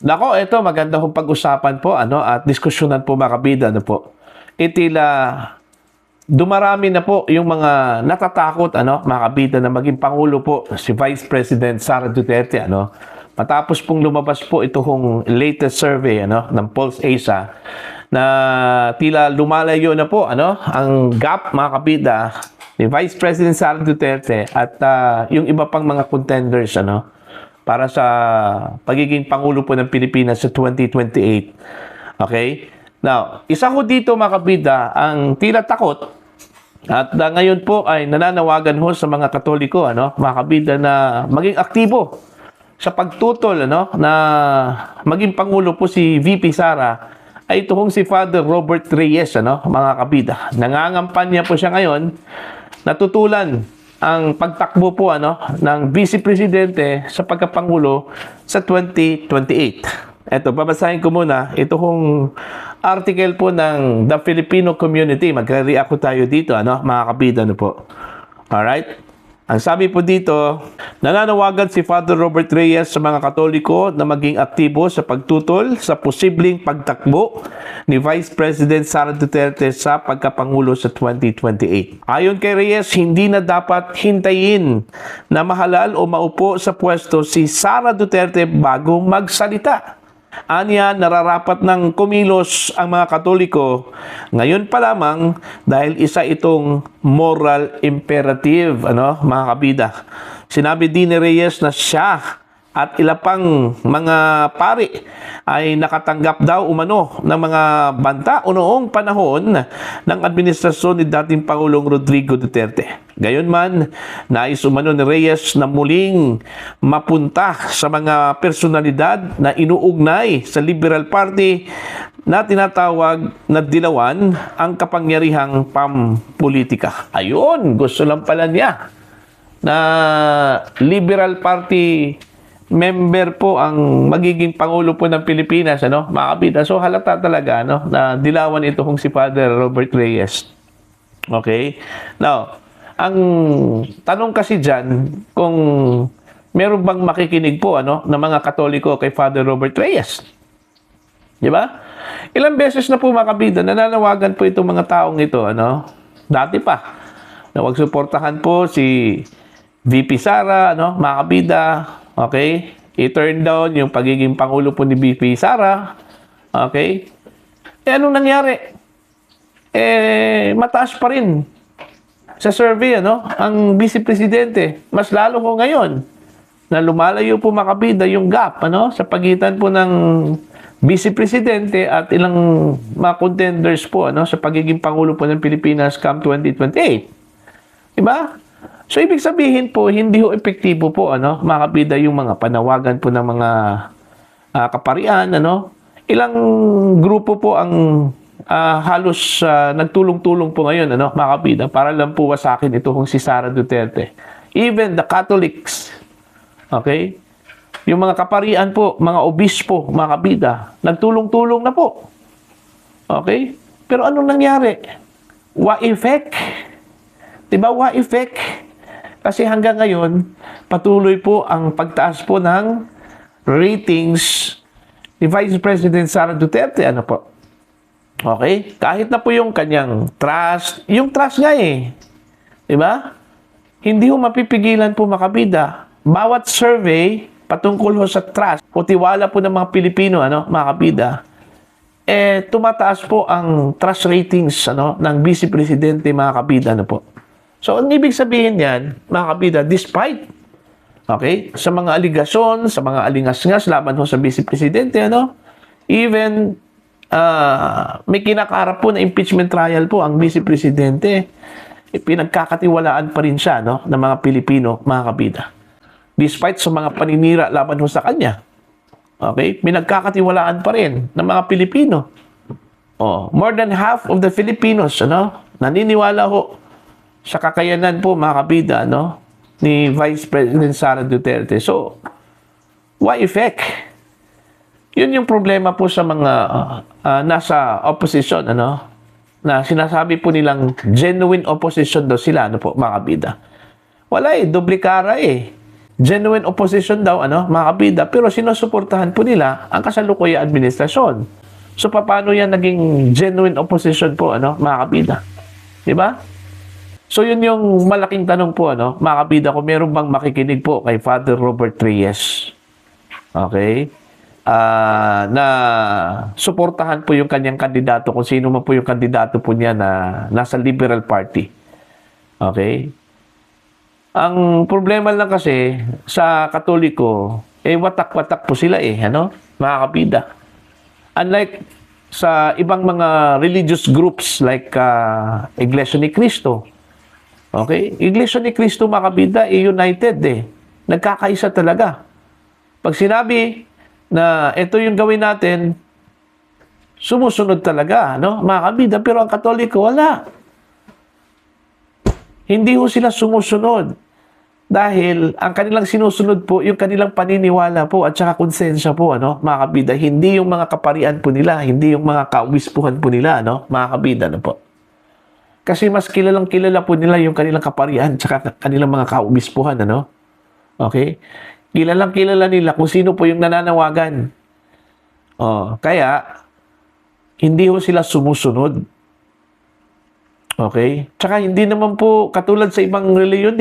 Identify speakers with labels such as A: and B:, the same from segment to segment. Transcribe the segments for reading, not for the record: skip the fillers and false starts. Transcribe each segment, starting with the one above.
A: Nako, ito maganda kong pag-usapan po at diskusyonan po mga kabida Itila dumarami na po yung mga natatakot mga kabida na maging pangulo po si Vice President Sara Duterte Matapos pong lumabas po itong latest survey ng PulseAsia na tila lumalayo na po ang gap mga kabida ni Vice President Sara Duterte at yung iba pang mga contenders para sa pagiging Pangulo po ng Pilipinas sa 2028. Okay? Now, isa ko dito mga kabida ang tila takot at ngayon po ay nananawagan ho sa mga Katoliko, mga kabida na maging aktibo sa pagtutol na maging Pangulo po si VP Sara ay ito si Father Robert Reyes, mga kabida. Nangangampanya po siya ngayon, natutulan ang pagtakbo po ng Vice Presidente sa pagkapangulo sa 2028. Ito, babasahin ko muna. Ito article po ng The Filipino Community. Magre-react ko tayo dito, mga kabida po. Alright? Ang sabi po dito, nananawagan si Father Robert Reyes sa mga Katoliko na maging aktibo sa pagtutol sa posibleng pagtakbo ni Vice President Sara Duterte sa pagkapangulo sa 2028. Ayon kay Reyes, hindi na dapat hintayin na mahalal o maupo sa pwesto si Sara Duterte bago magsalita. Anya, nararapat ng kumilos ang mga Katoliko ngayon pa lamang dahil isa itong moral imperative, mga kabida. Sinabi din ni Reyes na siya at ilang pang mga pari ay nakatanggap daw umano ng mga banta o noong panahon ng administrasyon ni dating Pangulong Rodrigo Duterte. Gayunman, nais umano ni Reyes na muling mapunta sa mga personalidad na inuugnay sa Liberal Party na tinatawag na dilawan ang kapangyarihang pampolitika. Ayun, gusto lang pala niya na Liberal Party member po ang magiging Pangulo po ng Pilipinas, mga kabida. So halata talaga, na dilawan ito si Father Robert Reyes. Okay? Now, ang tanong kasi dyan, kung meron bang makikinig po, ng mga Katoliko kay Father Robert Reyes. Di ba? Ilang beses na po mga kabida, nananawagan po itong mga taong ito, dati pa, na wag suportahan po si VP Sara, mga kabida. Okay? I-turn down yung pagiging Pangulo po ni VP Sara. Okay? Anong nangyari? Mataas pa rin sa survey, ang Vice Presidente. Mas lalo ko ngayon na lumalayo po makabida yung gap, sa pagitan po ng Vice Presidente at ilang mga contenders po, sa pagiging Pangulo po ng Pilipinas come 2028. Diba? So, ibig sabihin po, hindi ho epektibo po, mga kabida, yung mga panawagan po ng mga kaparian, Ilang grupo po ang halos nagtulong-tulong po ngayon, mga kabida, para lang po wasakin ito si Sara Duterte. Even the Catholics, okay? Yung mga kaparian po, mga obispo, mga kabida, nagtulong-tulong na po. Okay? Pero anong nangyari? What effect? Diba, what effect? Kasi hanggang ngayon, patuloy po ang pagtaas po ng ratings ni Vice President Sara Duterte. Okay? Kahit na po yung kanyang trust, yung trust nga Diba? Hindi ho mapipigilan po makabida. Bawat survey patungkol ho sa trust o tiwala po ng mga Pilipino, mga kabida, tumataas po ang trust ratings ng Vice Presidente, mga kabida, po. So, ang ibig sabihin yan, mga kabida, despite, okay, sa mga aligasyon, sa mga alingas-ngas laban ho sa Vice Presidente, even, may kinakarap po na impeachment trial po ang Vice Presidente, pinagkakatiwalaan pa rin siya, ng mga Pilipino, mga kabida. Despite sa mga paninira laban ho sa kanya, okay, pinagkakatiwalaan pa rin ng mga Pilipino. More than half of the Filipinos, naniniwala ho sa kakayanan po, mga kabida, ni Vice President Sara Duterte. So, what effect? Yun yung problema po sa mga nasa opposition, na sinasabi po nilang genuine opposition daw sila, mga kabida. Wala doble kara genuine opposition daw, mga kabida, pero sinusuportahan po nila ang kasalukuyang administrasyon. So, paano yan naging genuine opposition po, mga kabida? Diba? So, yun yung malaking tanong po, mga kabida, kung meron bang makikinig po kay Father Robert Reyes. Okay? Na suportahan po yung kanyang kandidato, kung sino man po yung kandidato po niya na nasa Liberal Party. Okay? Ang problema lang kasi sa Katoliko, watak-watak po sila mga kabida. Unlike sa ibang mga religious groups like Iglesia ni Cristo. Okay? Iglesia ni Cristo, mga kabida, united Nagkakaisa talaga. Pag sinabi na ito yung gawin natin, sumusunod talaga, mga kabida. Pero ang Katoliko, wala. Hindi ho sila sumusunod. Dahil ang kanilang sinusunod po, yung kanilang paniniwala po at saka konsensya po, mga kabida. Hindi yung mga kaparian po nila, hindi yung mga kawispuhan po nila, mga kabida, po. Kasi mas kilalang kilala po nila yung kanilang kaparian at saka kanilang mga kawispuhan, Okay? Kilalang kilala nila kung sino po yung nananawagan. Kaya, hindi ho sila sumusunod. Okay? Tsaka hindi naman po katulad sa ibang reliyon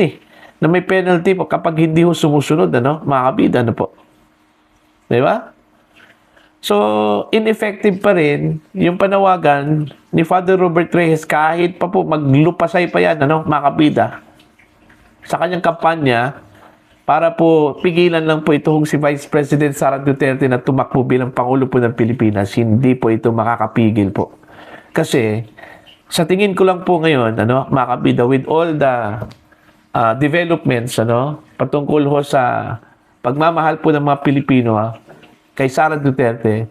A: na may penalty po kapag hindi ho sumusunod, mga kabida, po. Diba? So, ineffective pa rin yung panawagan ni Father Robert Reyes kahit pa po maglupasay pa yan, mga kabida, sa kanyang kampanya para po pigilan lang po itong si Vice President Sara Duterte na tumakbo bilang Pangulo po ng Pilipinas. Hindi po ito makakapigil po. Kasi, sa tingin ko lang po ngayon, mga kabida, with all the developments, patungkol ho sa pagmamahal po ng mga Pilipino, kay Sara Duterte,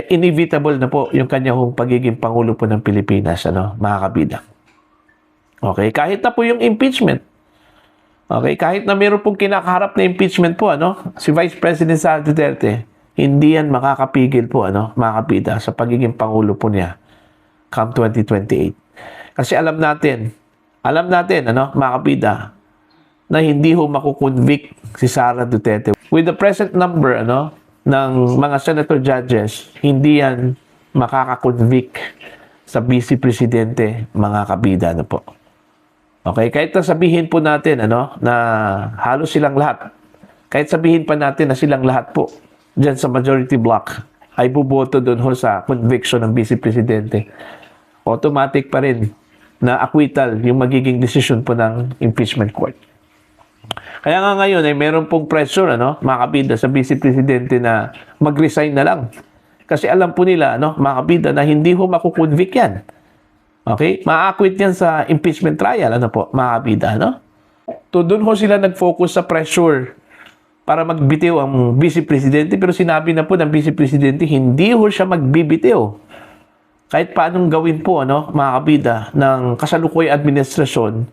A: inevitable na po yung kanyang pagiging Pangulo po ng Pilipinas, mga kabida. Okay? Kahit na po yung impeachment. Okay? Kahit na meron pong kinakaharap na impeachment po, si Vice President Sara Duterte, hindi yan makakapigil po, mga kabida, sa pagiging Pangulo po niya come 2028. Kasi alam natin, mga kabida, na hindi ho makukonvict si Sara Duterte. With the present number, ng mga senator judges, hindi yan makakakonvict sa Vice Presidente, mga kabida, po. Okay? Kahit na sabihin po natin, na halos silang lahat, kahit sabihin pa natin na silang lahat po, dyan sa majority block, ay buboto doon ho sa conviction ng Vice Presidente, automatic pa rin na acquittal yung magiging decision po ng impeachment court. Kaya nga ngayon ay meron pong pressure, mga kabida, sa Vice Presidente na mag-resign na lang. Kasi alam po nila, mga kabida, na hindi ho makukonvict yan. Okay? Ma-acquit yan sa impeachment trial, mga kabida, So, doon ho sila nag-focus sa pressure para magbitiw ang Vice Presidente, pero sinabi na po ng Vice Presidente, hindi ho siya magbibitiw. Kahit paanong gawin po, mga kabida, ng kasalukuyang administrasyon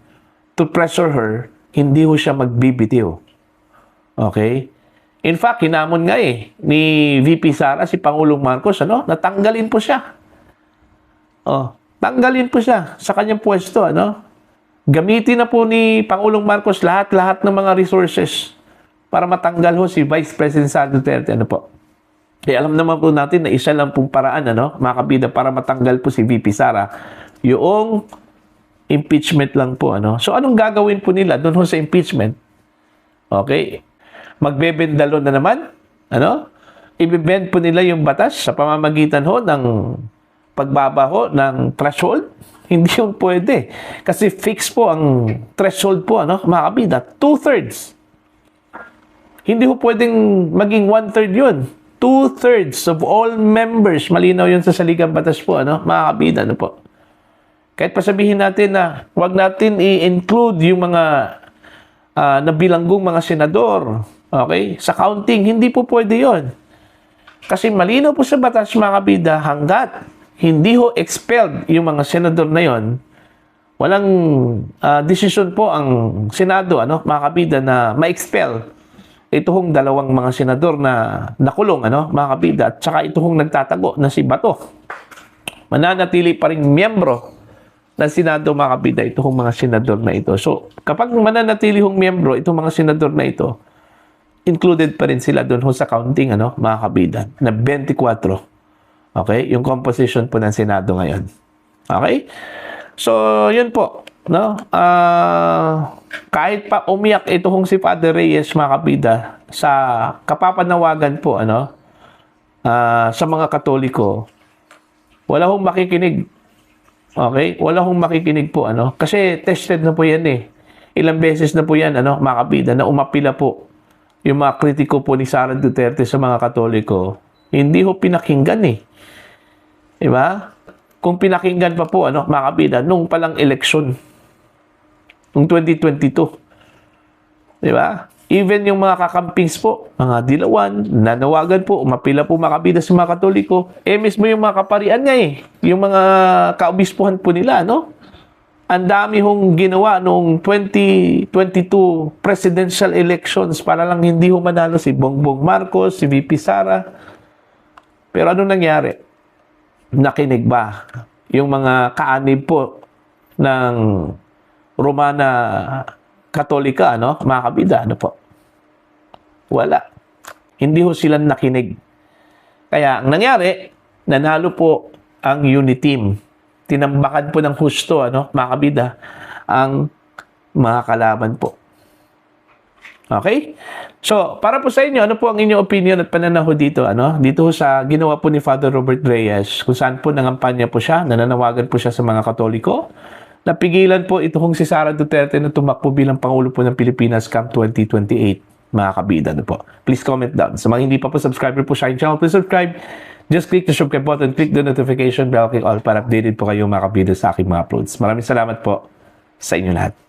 A: to pressure her, hindi ho siya magbibitiw. Okay? In fact, hinamon nga ni VP Sara, si Pangulong Marcos, natanggalin po siya. Tanggalin po siya sa kanyang pwesto, Gamitin na po ni Pangulong Marcos lahat-lahat ng mga resources para matanggal ho si Vice President Sara Duterte, po. Kaya alam naman po natin na isa lang pong paraan, mga kabida, para matanggal po si VP Sara, yung impeachment lang po, So, anong gagawin po nila doon ho sa impeachment? Okay? Magbebendalo na naman, Ibebend po nila yung batas sa pamamagitan ho ng pagbaba ho ng threshold? Hindi yung pwede. Kasi fix po ang threshold po, mga kabida, 2/3. Hindi ho pwedeng maging 1/3 yun. 2/3 of all members, malinaw yun sa saligang batas po, mga kabida, po. Kahit pasabihin natin na huwag natin i-include yung mga nabilanggong mga senador, okay? Sa counting, hindi po pwede yon. Kasi malinaw po sa batas, mga kabida, hanggat hindi ho expelled yung mga senador na yon, walang desisyon po ang Senado, mga kabida, na ma-expel ito hong dalawang mga senador na nakulong, mga kabida, at saka ito hong nagtatago na si Bato. Mananatili pa rin miyembro ng Senado, mga kabida, itong mga senador na ito. So, kapag mananatili hong miyembro, itong mga senador na ito, included pa rin sila doon sa counting, mga kabida, na 24. Okay? Yung composition po ng Senado ngayon. Okay? So, yun po. No? Kahit pa umiyak ito hong si Father Reyes, mga kabida, sa kapapanawagan po, sa mga Katoliko, wala hong makikinig. Okay? Wala hong makikinig po, Kasi tested na po yan eh. Ilang beses na po yan, mga kabida, na umapila po yung mga kritiko po ni Sara Duterte sa mga Katoliko. Hindi ho pinakinggan eh. Diba? Kung pinakinggan pa po, mga kabida, nung palang eleksyon, nung 2022. Diba? Even yung mga kakampings po, mga dilawan, nanawagan po, umapila po mga kabida sa mga Katoliko, mismo yung mga kaparian nga eh, yung mga kaobispuhan po nila, Ang dami hong ginawa noong 2022 presidential elections para lang hindi ho manalo si Bongbong Marcos, si VP Sara. Pero ano nangyari? Nakinig ba yung mga kaanib po ng Romana Katolika, mga kabida, po? Wala. Hindi ho sila nakinig. Kaya, ang nangyari, nanalo po ang unity team. Tinambakan po ng husto, mga kabida, ang mga kalaban po. Okay? So, para po sa inyo, ano po ang inyong opinion at pananaw dito, Dito sa ginawa po ni Father Robert Reyes, kung saan po nangampanya po siya, nananawagan po siya sa mga Katoliko, napigilan po itong si Sara Duterte na tumakbo bilang Pangulo po ng Pilipinas come 2028, mga kabida, po. Please comment down. Sa mga hindi pa po subscriber po sa aking channel, please subscribe. Just click the subscribe button, click the notification bell, click all para updated po kayo mga kabida sa aking mga uploads. Maraming salamat po sa inyo lahat.